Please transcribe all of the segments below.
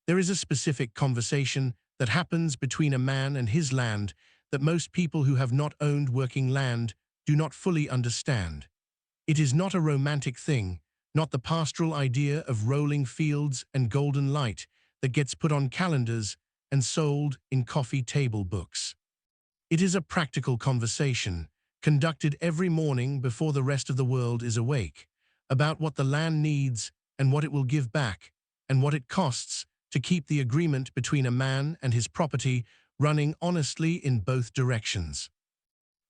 There is a specific conversation that happens between a man and his land that most people who have not owned working land do not fully understand. It is not a romantic thing, not the pastoral idea of rolling fields and golden light that gets put on calendars and sold in coffee table books. It is a practical conversation, conducted every morning before the rest of the world is awake, about what the land needs and what it will give back, and what it costs to keep the agreement between a man and his property running honestly in both directions.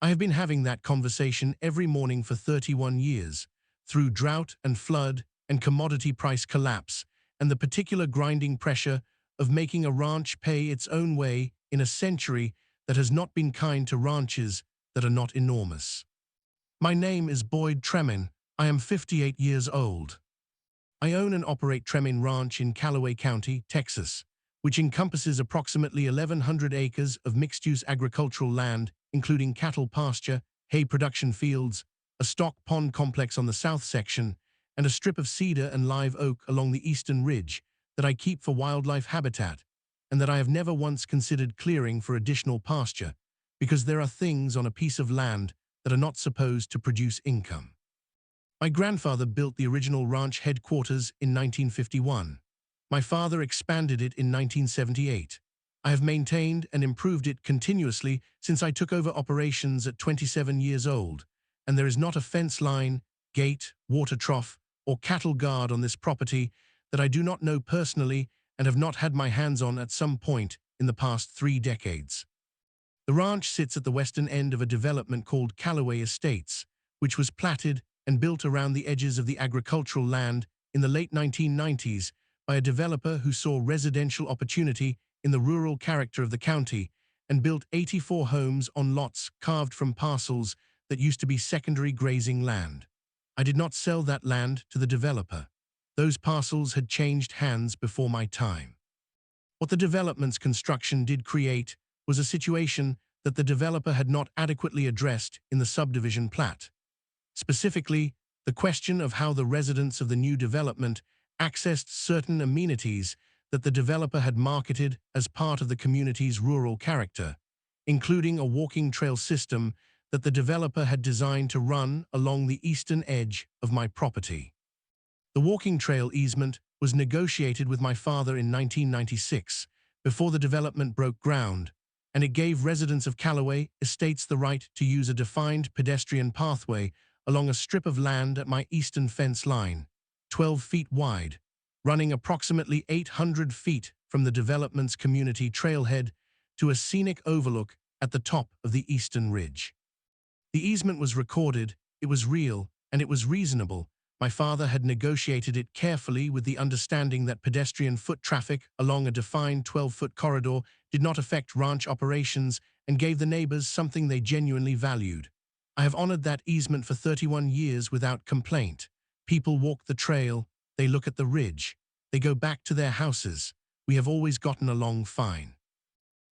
I have been having that conversation every morning for 31 years, through drought and flood and commodity price collapse, and the particular grinding pressure of making a ranch pay its own way in a century that has not been kind to ranches that are not enormous. My name is Boyd Tremin. I am 58 years old. I own and operate Tremin Ranch in Callaway County, Texas, which encompasses approximately 1,100 acres of mixed-use agricultural land, including cattle pasture, hay production fields, a stock pond complex on the south section, and a strip of cedar and live oak along the eastern ridge that I keep for wildlife habitat, and that I have never once considered clearing for additional pasture, because there are things on a piece of land that are not supposed to produce income. My grandfather built the original ranch headquarters in 1951. My father expanded it in 1978. I have maintained and improved it continuously since I took over operations at 27 years old, and there is not a fence line, gate, water trough, or cattle guard on this property that I do not know personally and have not had my hands on at some point in the past 3 decades. The ranch sits at the western end of a development called Callaway Estates, which was platted and built around the edges of the agricultural land in the late 1990s by a developer who saw residential opportunity in the rural character of the county and built 84 homes on lots carved from parcels that used to be secondary grazing land. I did not sell that land to the developer. Those parcels had changed hands before my time. What the development's construction did create was a situation that the developer had not adequately addressed in the subdivision plat. Specifically, the question of how the residents of the new development accessed certain amenities that the developer had marketed as part of the community's rural character, including a walking trail system that the developer had designed to run along the eastern edge of my property. The walking trail easement was negotiated with my father in 1996, before the development broke ground, and it gave residents of Callaway Estates the right to use a defined pedestrian pathway along a strip of land at my eastern fence line, 12 feet wide, running approximately 800 feet from the development's community trailhead to a scenic overlook at the top of the eastern ridge. The easement was recorded, it was real, and it was reasonable. My father had negotiated it carefully with the understanding that pedestrian foot traffic along a defined 12-foot corridor did not affect ranch operations and gave the neighbors something they genuinely valued. I have honored that easement for 31 years without complaint. People walk the trail, they look at the ridge, they go back to their houses. We have always gotten along fine.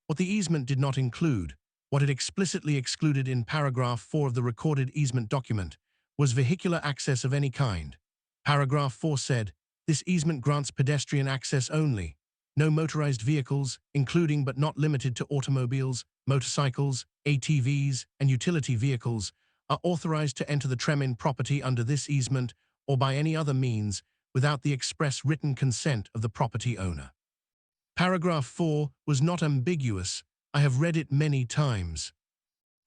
What the easement did not include, what it explicitly excluded in paragraph 4 of the recorded easement document, was vehicular access of any kind. Paragraph 4 said, "This easement grants pedestrian access only. No motorized vehicles, including but not limited to automobiles, motorcycles, ATVs, and utility vehicles, are authorized to enter the Tremin property under this easement or by any other means without the express written consent of the property owner." Paragraph 4 was not ambiguous. I have read it many times.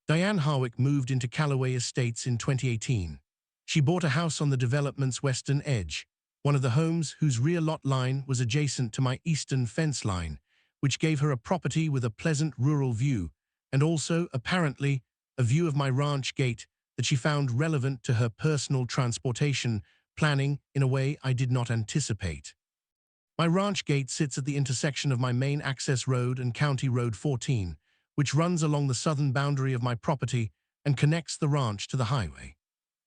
Diane Harwick moved into Callaway Estates in 2018. She bought a house on the development's western edge, one of the homes whose rear lot line was adjacent to my eastern fence line, which gave her a property with a pleasant rural view, and also, apparently, a view of my ranch gate that she found relevant to her personal transportation planning in a way I did not anticipate. My ranch gate sits at the intersection of my main access road and County Road 14, which runs along the southern boundary of my property and connects the ranch to the highway.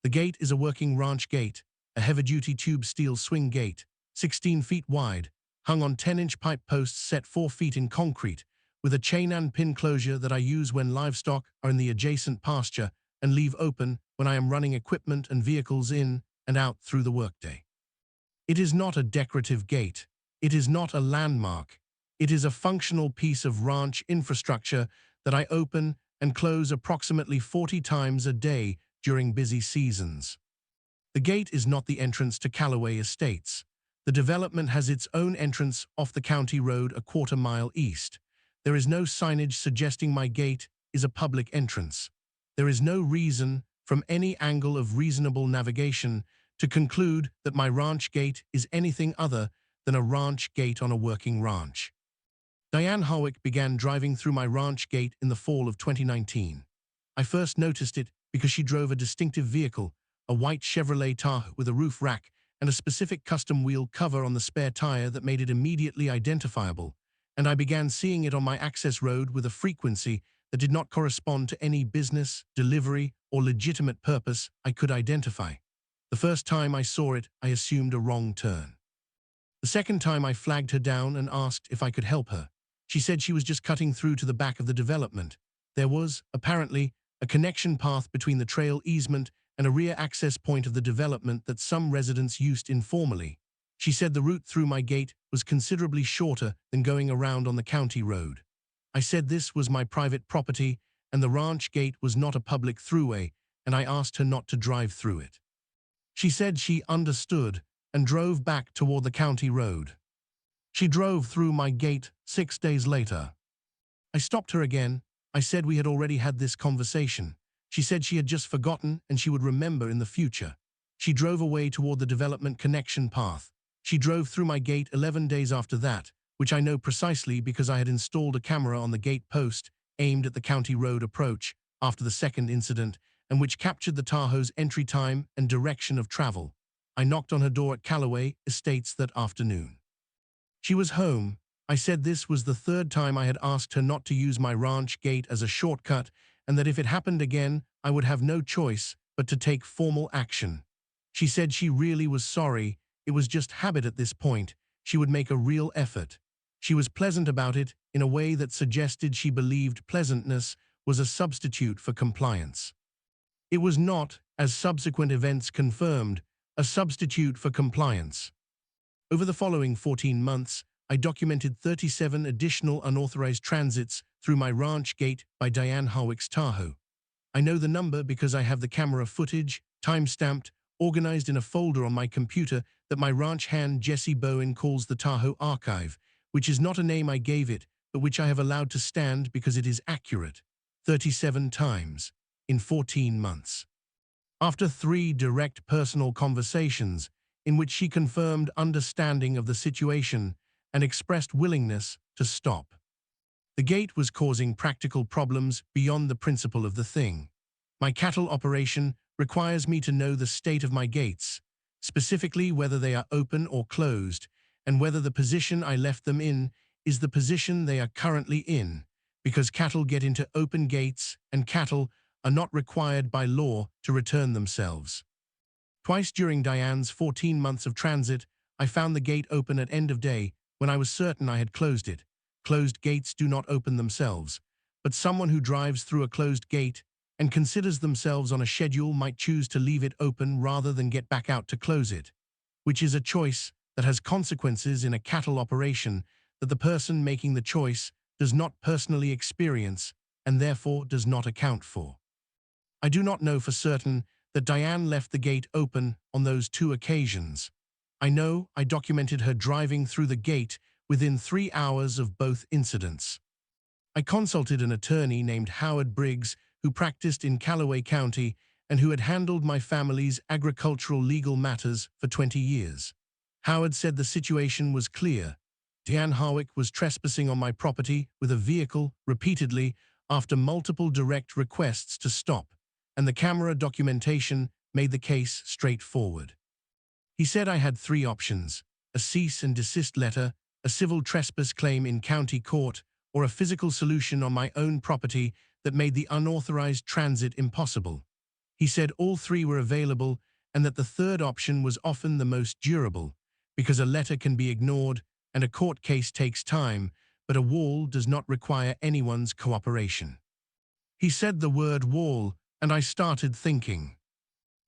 The gate is a working ranch gate, a heavy-duty tube steel swing gate, 16 feet wide, hung on 10-inch pipe posts set 4 feet in concrete, with a chain and pin closure that I use when livestock are in the adjacent pasture and leave open when I am running equipment and vehicles in and out through the workday. It is not a decorative gate. It is not a landmark. It is a functional piece of ranch infrastructure that I open and close approximately 40 times a day during busy seasons. The gate is not the entrance to Callaway Estates. The development has its own entrance off the county road a quarter-mile east. There is no signage suggesting my gate is a public entrance. There is no reason, from any angle of reasonable navigation, to conclude that my ranch gate is anything other than a ranch gate on a working ranch. Diane Harwick began driving through my ranch gate in the fall of 2019. I first noticed it because she drove a distinctive vehicle, a white Chevrolet Tahoe with a roof rack and a specific custom wheel cover on the spare tire that made it immediately identifiable, and I began seeing it on my access road with a frequency that did not correspond to any business, delivery, or legitimate purpose I could identify. The first time I saw it, I assumed a wrong turn. The second time I flagged her down and asked if I could help her. She said she was just cutting through to the back of the development. There was, apparently, a connection path between the trail easement and a rear access point of the development that some residents used informally. She said the route through my gate was considerably shorter than going around on the county road. I said this was my private property and the ranch gate was not a public throughway, and I asked her not to drive through it. She said she understood and drove back toward the county road. She drove through my gate 6 days later. I stopped her again. I said we had already had this conversation. She said she had just forgotten and she would remember in the future. She drove away toward the development connection path. She drove through my gate 11 days after that, which I know precisely because I had installed a camera on the gate post aimed at the county road approach after the second incident, and which captured the Tahoe's entry time and direction of travel. I knocked on her door at Callaway Estates that afternoon. She was home. I said this was the third time I had asked her not to use my ranch gate as a shortcut, and that if it happened again, I would have no choice but to take formal action. She said she really was sorry. It was just habit at this point. She would make a real effort. She was pleasant about it in a way that suggested she believed pleasantness was a substitute for compliance. It was not, as subsequent events confirmed, a substitute for compliance. Over the following 14 months, I documented 37 additional unauthorized transits through my ranch gate by Diane Harwick's Tahoe. I know the number because I have the camera footage, time-stamped, organized in a folder on my computer that my ranch hand Jesse Bowen calls the Tahoe Archive, which is not a name I gave it, but which I have allowed to stand because it is accurate. 37 times, in 14 months. After 3 direct personal conversations, in which she confirmed understanding of the situation and expressed willingness to stop. The gate was causing practical problems beyond the principle of the thing. My cattle operation requires me to know the state of my gates, specifically whether they are open or closed, and whether the position I left them in is the position they are currently in, because cattle get into open gates and cattle are not required by law to return themselves. Twice during Diane's 14 months of transit, I found the gate open at end of day when I was certain I had closed it. Closed gates do not open themselves, but someone who drives through a closed gate and considers themselves on a schedule might choose to leave it open rather than get back out to close it, which is a choice that has consequences in a cattle operation that the person making the choice does not personally experience and therefore does not account for. I do not know for certain that Diane left the gate open on those 2 occasions. I know I documented her driving through the gate within 3 hours of both incidents. I consulted an attorney named Howard Briggs who practiced in Callaway County and who had handled my family's agricultural legal matters for 20 years. Howard said the situation was clear. Diane Harwick was trespassing on my property with a vehicle repeatedly after multiple direct requests to stop, and the camera documentation made the case straightforward. He said I had 3 options: a cease and desist letter, a civil trespass claim in county court, or a physical solution on my own property that made the unauthorized transit impossible. He said all 3 were available and that the third option was often the most durable, because a letter can be ignored and a court case takes time, but a wall does not require anyone's cooperation. He said the word wall, and I started thinking.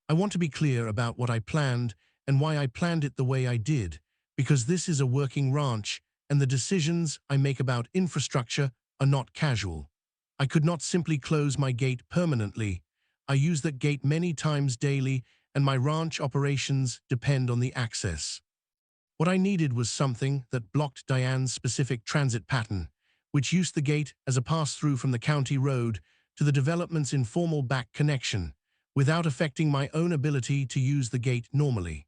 I want to be clear about what I planned and why I planned it the way I did, because this is a working ranch and the decisions I make about infrastructure are not casual. I could not simply close my gate permanently. I use that gate many times daily, and my ranch operations depend on the access. What I needed was something that blocked Diane's specific transit pattern, which used the gate as a pass-through from the county road to the development's informal back connection, without affecting my own ability to use the gate normally.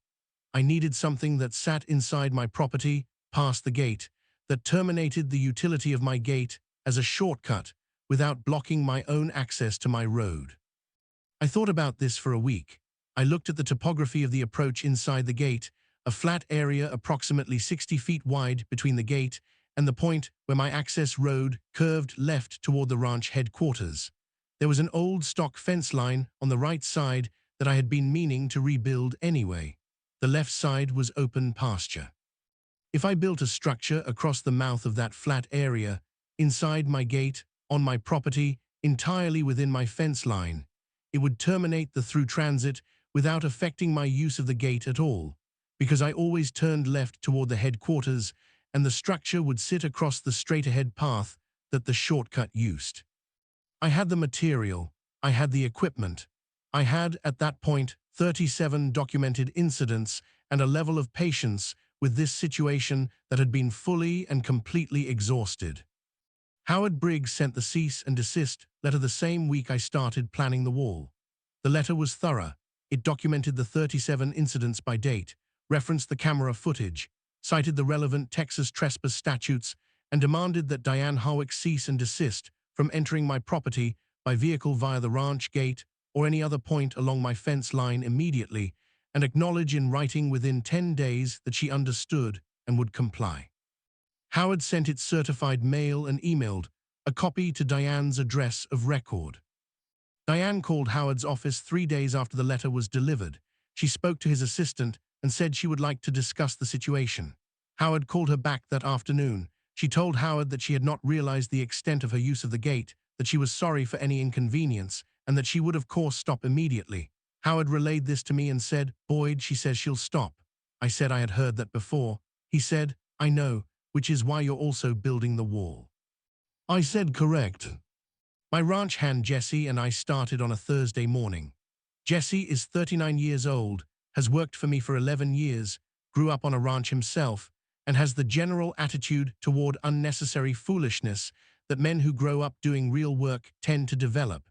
I needed something that sat inside my property, past the gate, that terminated the utility of my gate as a shortcut without blocking my own access to my road. I thought about this for a week. I looked at the topography of the approach inside the gate, a flat area approximately 60 feet wide between the gate and the point where my access road curved left toward the ranch headquarters. There was an old stock fence line on the right side that I had been meaning to rebuild anyway. The left side was open pasture. If I built a structure across the mouth of that flat area, inside my gate, on my property, entirely within my fence line, it would terminate the through transit without affecting my use of the gate at all, because I always turned left toward the headquarters and the structure would sit across the straight-ahead path that the shortcut used. I had the material, I had the equipment. I had, at that point, 37 documented incidents and a level of patience with this situation that had been fully and completely exhausted. Howard Briggs sent the cease and desist letter the same week I started planning the wall. The letter was thorough. It documented the 37 incidents by date, referenced the camera footage, cited the relevant Texas trespass statutes, and demanded that Diane Harwick cease and desist from entering my property by vehicle via the ranch gate or any other point along my fence line immediately, and acknowledge in writing within 10 days that she understood and would comply. Howard sent it certified mail and emailed a copy to Diane's address of record. Diane called Howard's office 3 days after the letter was delivered. She spoke to his assistant and said she would like to discuss the situation. Howard called her back that afternoon. She told Howard that she had not realized the extent of her use of the gate, that she was sorry for any inconvenience, and that she would of course stop immediately. Howard relayed this to me and said, "Boyd, she says she'll stop." I said I had heard that before. He said, "I know, which is why you're also building the wall." I said, "Correct." My ranch hand Jesse and I started on a Thursday morning. Jesse is 39 years old, has worked for me for 11 years, grew up on a ranch himself, and has the general attitude toward unnecessary foolishness that men who grow up doing real work tend to develop,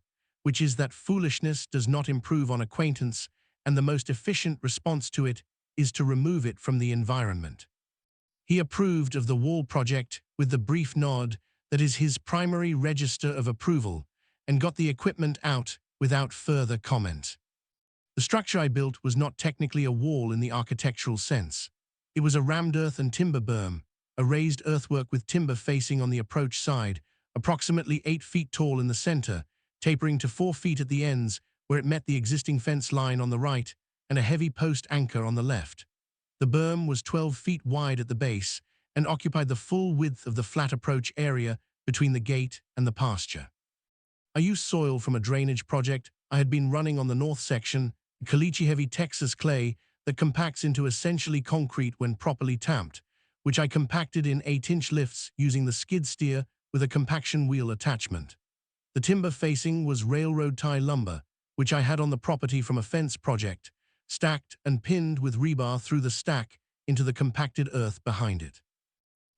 which is that foolishness does not improve on acquaintance, and the most efficient response to it is to remove it from the environment. He approved of the wall project with the brief nod that is his primary register of approval, and got the equipment out without further comment. The structure I built was not technically a wall in the architectural sense. It was a rammed earth and timber berm, a raised earthwork with timber facing on the approach side, approximately 8 feet tall in the center, tapering to 4 feet at the ends where it met the existing fence line on the right, and a heavy post anchor on the left. The berm was 12 feet wide at the base and occupied the full width of the flat approach area between the gate and the pasture. I used soil from a drainage project I had been running on the north section, caliche-heavy Texas clay that compacts into essentially concrete when properly tamped, which I compacted in 8-inch lifts using the skid steer with a compaction wheel attachment. The timber facing was railroad tie lumber, which I had on the property from a fence project, stacked and pinned with rebar through the stack into the compacted earth behind it.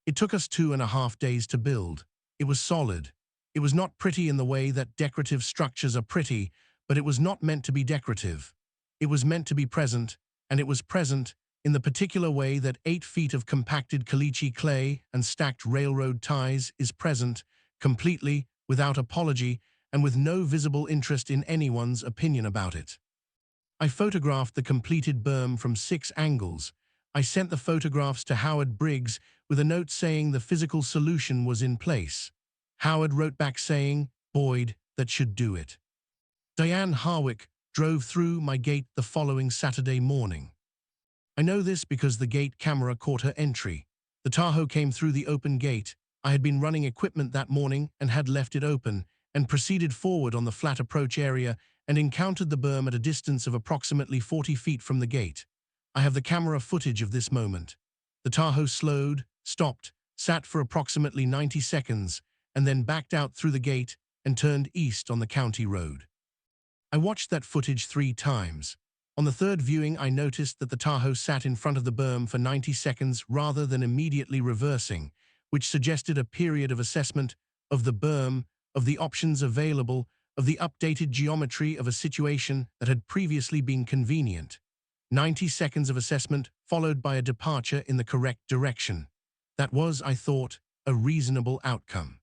It took us 2.5 days to build. It was solid. It was not pretty in the way that decorative structures are pretty, but it was not meant to be decorative. It was meant to be present, and it was present in the particular way that 8 feet of compacted caliche clay and stacked railroad ties is present, completely, without apology, and with no visible interest in anyone's opinion about it. I photographed the completed berm from 6 angles. I sent the photographs to Howard Briggs with a note saying the physical solution was in place. Howard wrote back saying, "Boyd, that should do it." Diane Harwick drove through my gate the following Saturday morning. I know this because the gate camera caught her entry. The Tahoe came through the open gate. I had been running equipment that morning and had left it open, and proceeded forward on the flat approach area and encountered the berm at a distance of approximately 40 feet from the gate. I have the camera footage of this moment. The Tahoe slowed, stopped, sat for approximately 90 seconds, and then backed out through the gate and turned east on the county road. I watched that footage 3 times. On the third viewing, I noticed that the Tahoe sat in front of the berm for 90 seconds rather than immediately reversing, which suggested a period of assessment of the berm, of the options available, of the updated geometry of a situation that had previously been convenient. 90 seconds of assessment followed by a departure in the correct direction. That was, I thought, a reasonable outcome.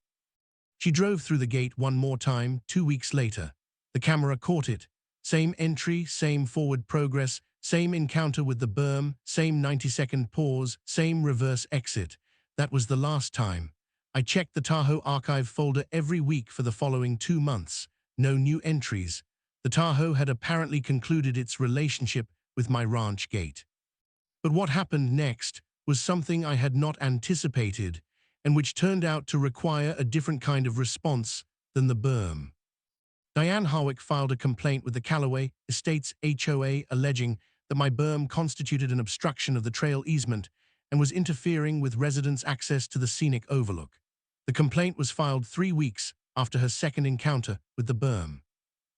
She drove through the gate one more time 2 weeks later. The camera caught it. Same entry, same forward progress, same encounter with the berm, same 90-second pause, same reverse exit. That was the last time. I checked the Tahoe archive folder every week for the following 2 months. No new entries. The Tahoe had apparently concluded its relationship with my ranch gate. But what happened next was something I had not anticipated, and which turned out to require a different kind of response than the berm. Diane Harwick filed a complaint with the Callaway Estates HOA alleging that my berm constituted an obstruction of the trail easement and was interfering with residents' access to the scenic overlook. The complaint was filed 3 weeks after her second encounter with the berm.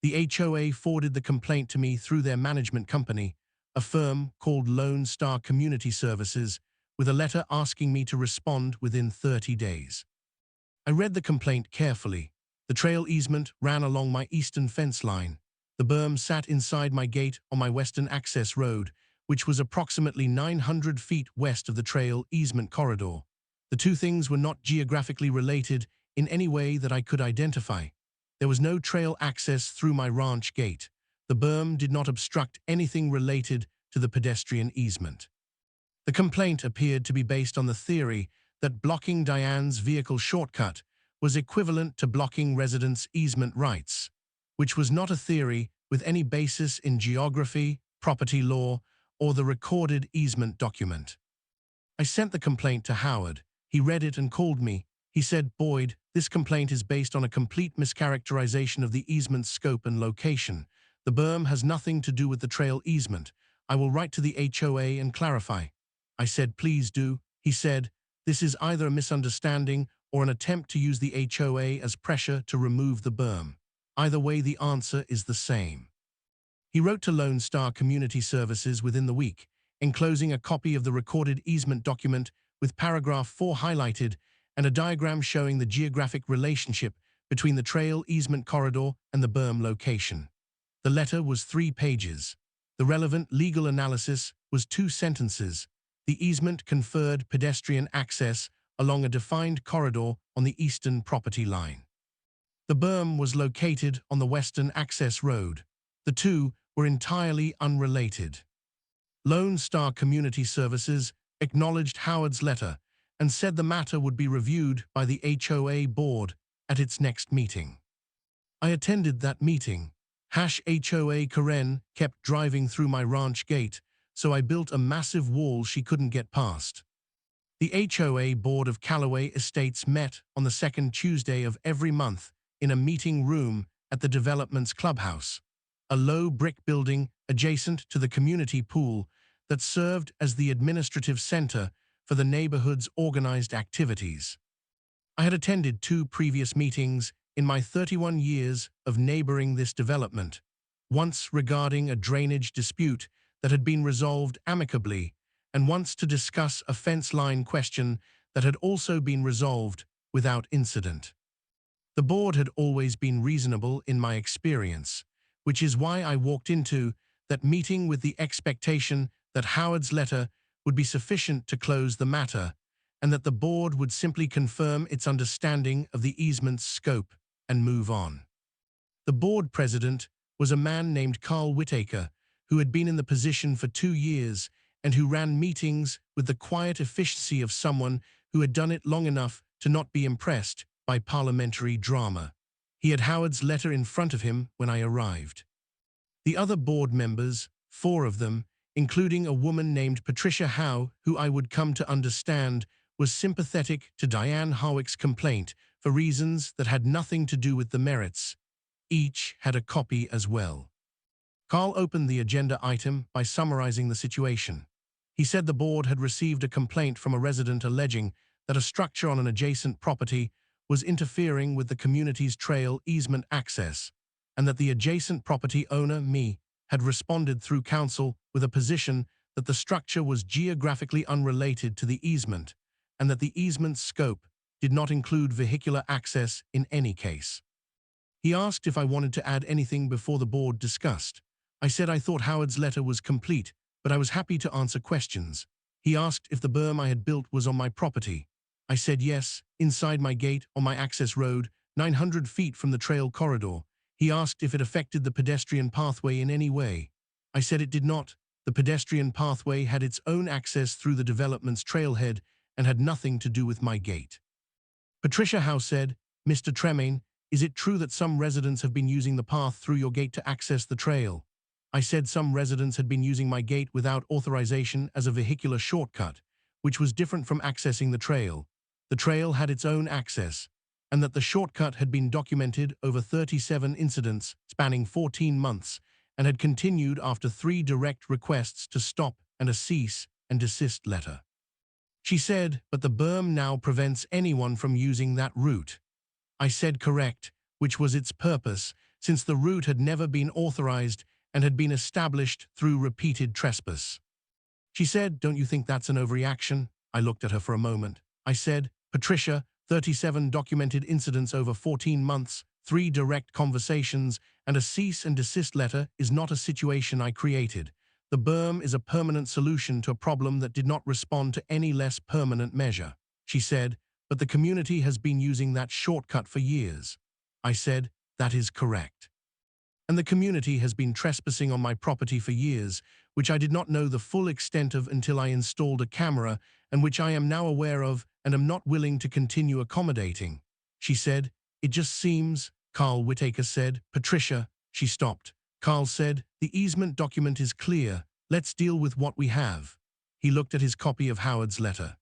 The HOA forwarded the complaint to me through their management company, a firm called Lone Star Community Services, with a letter asking me to respond within 30 days. I read the complaint carefully. The trail easement ran along my eastern fence line. The berm sat inside my gate on my western access road, which was approximately 900 feet west of the trail easement corridor. The two things were not geographically related in any way that I could identify. There was no trail access through my ranch gate. The berm did not obstruct anything related to the pedestrian easement. The complaint appeared to be based on the theory that blocking Diane's vehicle shortcut was equivalent to blocking residents' easement rights, which was not a theory with any basis in geography, property law, or the recorded easement document. I sent the complaint to Howard. He read it and called me. He said, "Boyd, this complaint is based on a complete mischaracterization of the easement's scope and location. The berm has nothing to do with the trail easement. I will write to the HOA and clarify." I said, "Please do." He said, "This is either a misunderstanding or an attempt to use the HOA as pressure to remove the berm. Either way, the answer is the same." He wrote to Lone Star Community Services within the week, enclosing a copy of the recorded easement document with paragraph 4 highlighted and a diagram showing the geographic relationship between the trail easement corridor and the berm location. The letter was 3 pages. The relevant legal analysis was 2 sentences. The easement conferred pedestrian access along a defined corridor on the eastern property line. The berm was located on the western access road. The two were entirely unrelated. Lone Star Community Services acknowledged Howard's letter and said the matter would be reviewed by the HOA board at its next meeting. I attended that meeting. HOA Karen kept driving through my ranch gate, so I built a massive wall she couldn't get past. The HOA board of Callaway Estates met on the second Tuesday of every month in a meeting room at the development's clubhouse, a low brick building adjacent to the community pool that served as the administrative center for the neighborhood's organized activities. I had attended 2 previous meetings in my 31 years of neighboring this development, once regarding a drainage dispute that had been resolved amicably, and once to discuss a fence line question that had also been resolved without incident. The board had always been reasonable in my experience, which is why I walked into that meeting with the expectation that Howard's letter would be sufficient to close the matter, and that the board would simply confirm its understanding of the easement's scope and move on. The board president was a man named Carl Whittaker, who had been in the position for 2 years and who ran meetings with the quiet efficiency of someone who had done it long enough to not be impressed by parliamentary drama. He had Howard's letter in front of him when I arrived. The other board members, 4 of them, including a woman named Patricia Howe, who I would come to understand was sympathetic to Diane Harwick's complaint for reasons that had nothing to do with the merits. Each had a copy as well. Carl opened the agenda item by summarizing the situation. He said the board had received a complaint from a resident alleging that a structure on an adjacent property was interfering with the community's trail easement access, and that the adjacent property owner, me, had responded through counsel with a position that the structure was geographically unrelated to the easement, and that the easement's scope did not include vehicular access in any case. He asked if I wanted to add anything before the board discussed. I said I thought Howard's letter was complete, but I was happy to answer questions. He asked if the berm I had built was on my property. I said yes, inside my gate on my access road, 900 feet from the trail corridor. He asked if it affected the pedestrian pathway in any way. I said it did not. The pedestrian pathway had its own access through the development's trailhead and had nothing to do with my gate. Patricia Howe said, "Mr. Tremaine, is it true that some residents have been using the path through your gate to access the trail?" I said some residents had been using my gate without authorization as a vehicular shortcut, which was different from accessing the trail. The trail had its own access, and that the shortcut had been documented over 37 incidents spanning 14 months and had continued after 3 direct requests to stop and a cease and desist letter. She said, "But the berm now prevents anyone from using that route." I said correct, which was its purpose, since the route had never been authorized and had been established through repeated trespass. She said, "Don't you think that's an overreaction?" I looked at her for a moment. I said, "Patricia, 37 documented incidents over 14 months, 3 direct conversations, and a cease and desist letter is not a situation I created. The berm is a permanent solution to a problem that did not respond to any less permanent measure." She said, "But the community has been using that shortcut for years." I said, "That is correct. And the community has been trespassing on my property for years, which I did not know the full extent of until I installed a camera, and which I am now aware of and am not willing to continue accommodating." She said, "It just seems," Carl Whittaker said. "Patricia," she stopped. Carl said, "The easement document is clear. Let's deal with what we have." He looked at his copy of Howard's letter.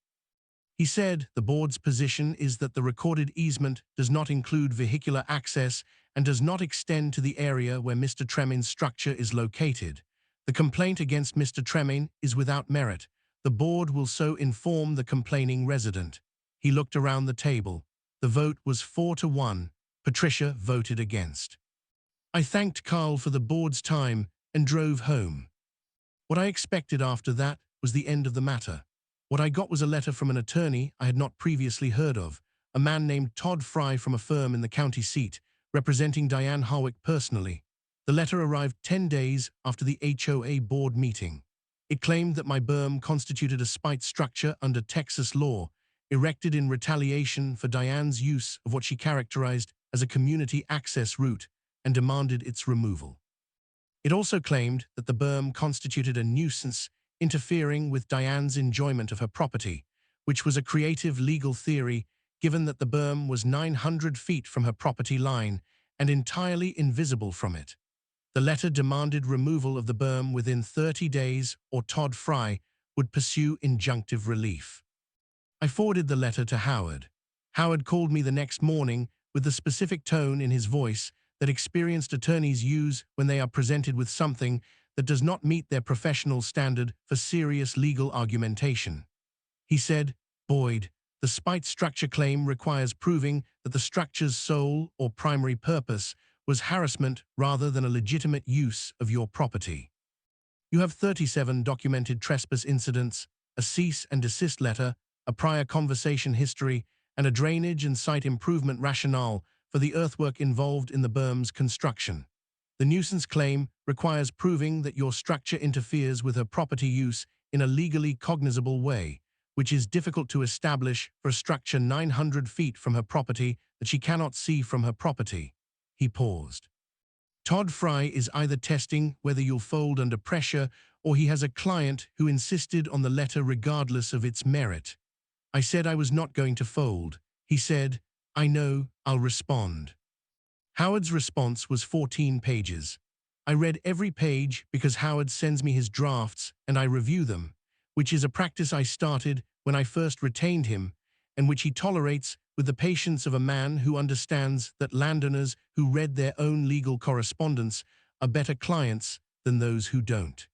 He said, "The board's position is that the recorded easement does not include vehicular access and does not extend to the area where Mr. Tremaine's structure is located. The complaint against Mr. Tremaine is without merit. The board will so inform the complaining resident." He looked around the table. The vote was 4-1. Patricia voted against. I thanked Carl for the board's time and drove home. What I expected after that was the end of the matter. What I got was a letter from an attorney I had not previously heard of, a man named Todd Fry from a firm in the county seat, representing Diane Harwick personally. The letter arrived 10 days after the HOA board meeting. It claimed that my berm constituted a spite structure under Texas law, erected in retaliation for Diane's use of what she characterized as a community access route, and demanded its removal. It also claimed that the berm constituted a nuisance interfering with Diane's enjoyment of her property, which was a creative legal theory given that the berm was 900 feet from her property line and entirely invisible from it. The letter demanded removal of the berm within 30 days or Todd Fry would pursue injunctive relief. I forwarded the letter to Howard. Howard called me the next morning with the specific tone in his voice that experienced attorneys use when they are presented with something that does not meet their professional standard for serious legal argumentation. He said, "Boyd, the spite structure claim requires proving that the structure's sole or primary purpose was harassment rather than a legitimate use of your property. You have 37 documented trespass incidents, a cease and desist letter, a prior conversation history, and a drainage and site improvement rationale for the earthwork involved in the berm's construction. The nuisance claim requires proving that your structure interferes with her property use in a legally cognizable way, which is difficult to establish for a structure 900 feet from her property that she cannot see from her property." He paused. "Todd Fry is either testing whether you'll fold under pressure or he has a client who insisted on the letter regardless of its merit." I said I was not going to fold. He said, "I know, I'll respond." Howard's response was 14 pages. I read every page because Howard sends me his drafts and I review them, which is a practice I started when I first retained him, and which he tolerates with the patience of a man who understands that landowners who read their own legal correspondence are better clients than those who don't.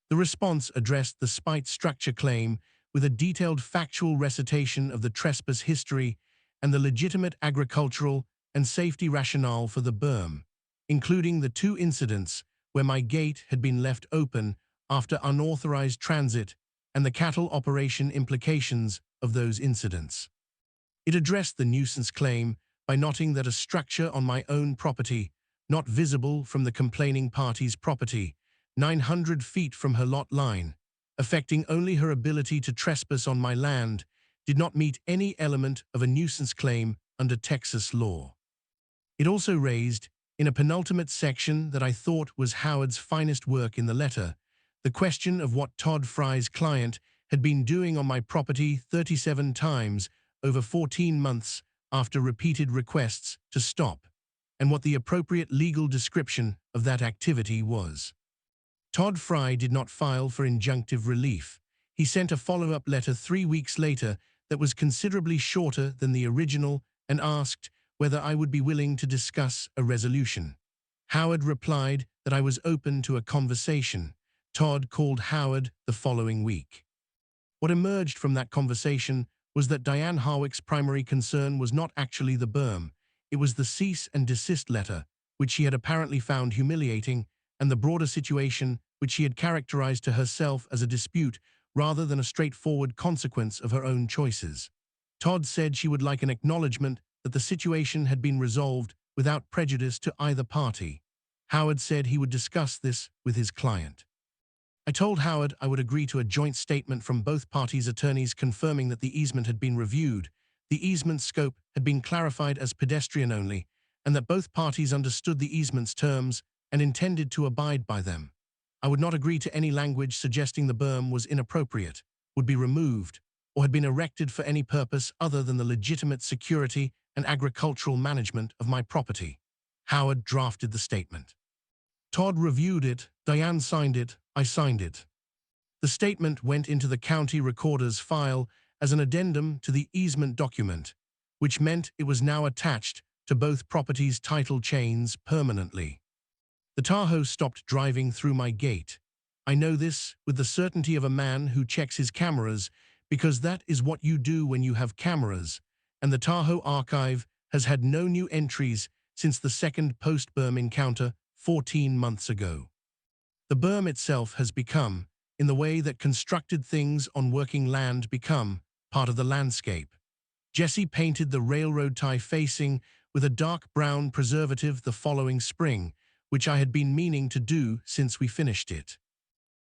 The response addressed the spite structure claim with a detailed factual recitation of the trespass history and the legitimate agricultural and safety rationale for the berm, including the 2 incidents where my gate had been left open after unauthorized transit and the cattle operation implications of those incidents. It addressed the nuisance claim by noting that a structure on my own property, not visible from the complaining party's property, 900 feet from her lot line, affecting only her ability to trespass on my land, did not meet any element of a nuisance claim under Texas law. It also raised, in a penultimate section that I thought was Howard's finest work in the letter, the question of what Todd Fry's client had been doing on my property 37 times over 14 months after repeated requests to stop, and what the appropriate legal description of that activity was. Todd Fry did not file for injunctive relief. He sent a follow-up letter 3 weeks later that was considerably shorter than the original and asked whether I would be willing to discuss a resolution. Howard replied that I was open to a conversation. Todd called Howard the following week. What emerged from that conversation was that Diane Harwick's primary concern was not actually the berm. It was the cease and desist letter, which she had apparently found humiliating, and the broader situation which she had characterized to herself as a dispute rather than a straightforward consequence of her own choices. Todd said she would like an acknowledgement that the situation had been resolved without prejudice to either party. Howard said he would discuss this with his client. I told Howard I would agree to a joint statement from both parties' attorneys confirming that the easement had been reviewed, the easement scope had been clarified as pedestrian only, and that both parties understood the easement's terms and intended to abide by them. I would not agree to any language suggesting the berm was inappropriate, would be removed, or had been erected for any purpose other than the legitimate security and agricultural management of my property. Howard drafted the statement. Todd reviewed it, Diane signed it, I signed it. The statement went into the county recorder's file as an addendum to the easement document, which meant it was now attached to both properties' title chains permanently. The Tahoe stopped driving through my gate. I know this with the certainty of a man who checks his cameras, because that is what you do when you have cameras, and the Tahoe archive has had no new entries since the second post-berm encounter 14 months ago. The berm itself has become, in the way that constructed things on working land become, part of the landscape. Jesse painted the railroad tie facing with a dark brown preservative the following spring, which I had been meaning to do since we finished it.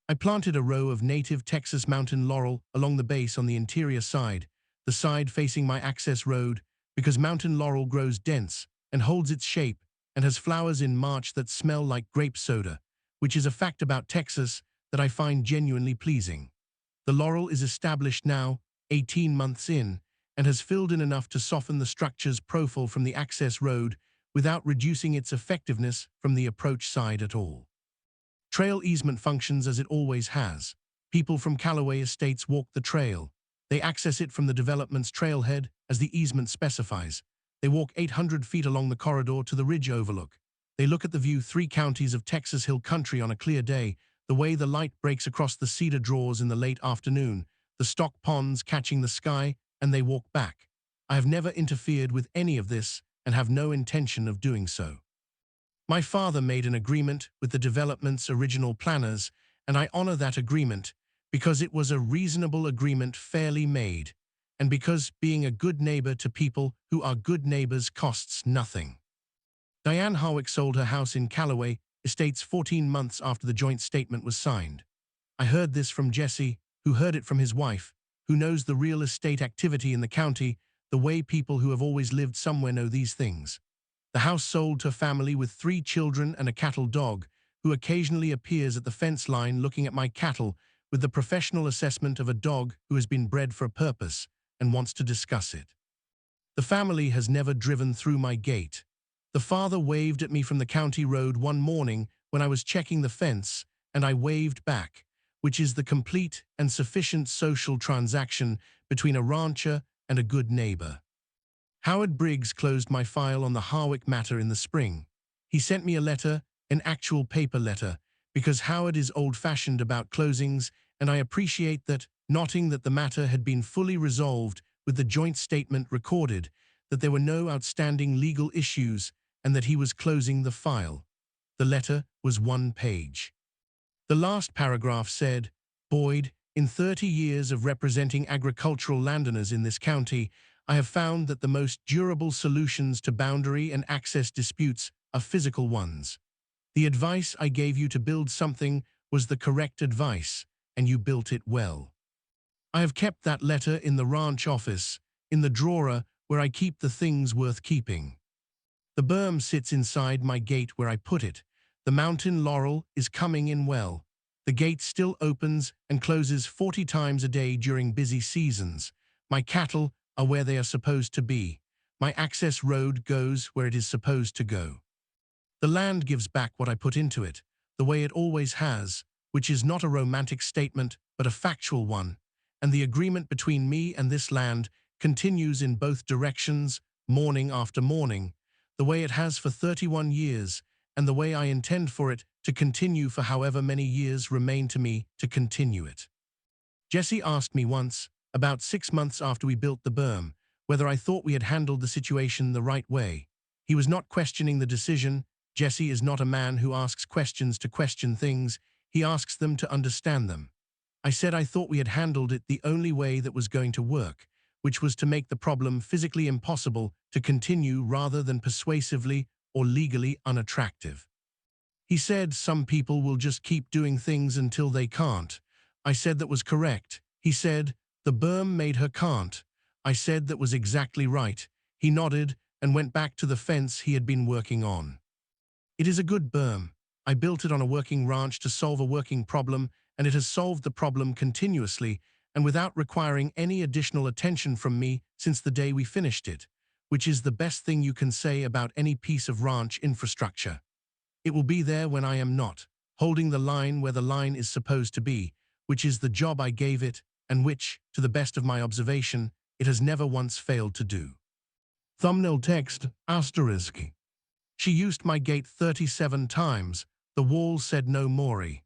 I planted a row of native Texas mountain laurel along the base on the interior side, the side facing my access road, because mountain laurel grows dense and holds its shape and has flowers in March that smell like grape soda, which is a fact about Texas that I find genuinely pleasing. The laurel is established now, 18 months in, and has filled in enough to soften the structure's profile from the access road without reducing its effectiveness from the approach side at all. Trail easement functions as it always has. People from Callaway Estates walk the trail. They access it from the development's trailhead, as the easement specifies. They walk 800 feet along the corridor to the ridge overlook. They look at the view 3 counties of Texas Hill Country on a clear day, the way the light breaks across the cedar draws in the late afternoon, the stock ponds catching the sky, and they walk back. I have never interfered with any of this and have no intention of doing so. My father made an agreement with the development's original planners, and I honor that agreement because it was a reasonable agreement fairly made, and because being a good neighbor to people who are good neighbors costs nothing. Diane Harwick sold her house in Callaway Estates 14 months after the joint statement was signed. I heard this from Jesse, who heard it from his wife, who knows the real estate activity in the county, the way people who have always lived somewhere know these things. The house sold to a family with 3 children and a cattle dog, who occasionally appears at the fence line looking at my cattle with the professional assessment of a dog who has been bred for a purpose and wants to discuss it. The family has never driven through my gate. The father waved at me from the county road one morning when I was checking the fence, and I waved back, which is the complete and sufficient social transaction between a rancher and a good neighbor. Howard Briggs closed my file on the Harwick matter in the spring. He sent me a letter, an actual paper letter, because Howard is old-fashioned about closings, and I appreciate that, noting that the matter had been fully resolved with the joint statement recorded, that there were no outstanding legal issues, and that he was closing the file. The letter was 1 page. The last paragraph said, "Boyd, in 30 years of representing agricultural landowners in this county, I have found that the most durable solutions to boundary and access disputes are physical ones. The advice I gave you to build something was the correct advice, and you built it well. I have kept that letter in the ranch office, in the drawer where I keep the things worth keeping. The berm sits inside my gate where I put it. The mountain laurel is coming in well. The gate still opens and closes 40 times a day during busy seasons. My cattle are where they are supposed to be. My access road goes where it is supposed to go. The land gives back what I put into it, the way it always has, which is not a romantic statement, but a factual one. And the agreement between me and this land continues in both directions, morning after morning, the way it has for 31 years, and the way I intend for it to continue for however many years remain to me to continue it." Jesse asked me once, about 6 months after we built the berm, whether I thought we had handled the situation the right way. He was not questioning the decision. Jesse is not a man who asks questions to question things. He asks them to understand them. I said I thought we had handled it the only way that was going to work, which was to make the problem physically impossible to continue rather than persuasively or legally unattractive. He said some people will just keep doing things until they can't. I said that was correct. He said, "The berm made her can't." I said that was exactly right. He nodded and went back to the fence he had been working on. It is a good berm. I built it on a working ranch to solve a working problem, and it has solved the problem continuously and without requiring any additional attention from me since the day we finished it, which is the best thing you can say about any piece of ranch infrastructure. It will be there when I am not, holding the line where the line is supposed to be, which is the job I gave it, and which, to the best of my observation, it has never once failed to do. Thumbnail text, **. She used my gate 37 times. The wall said no more.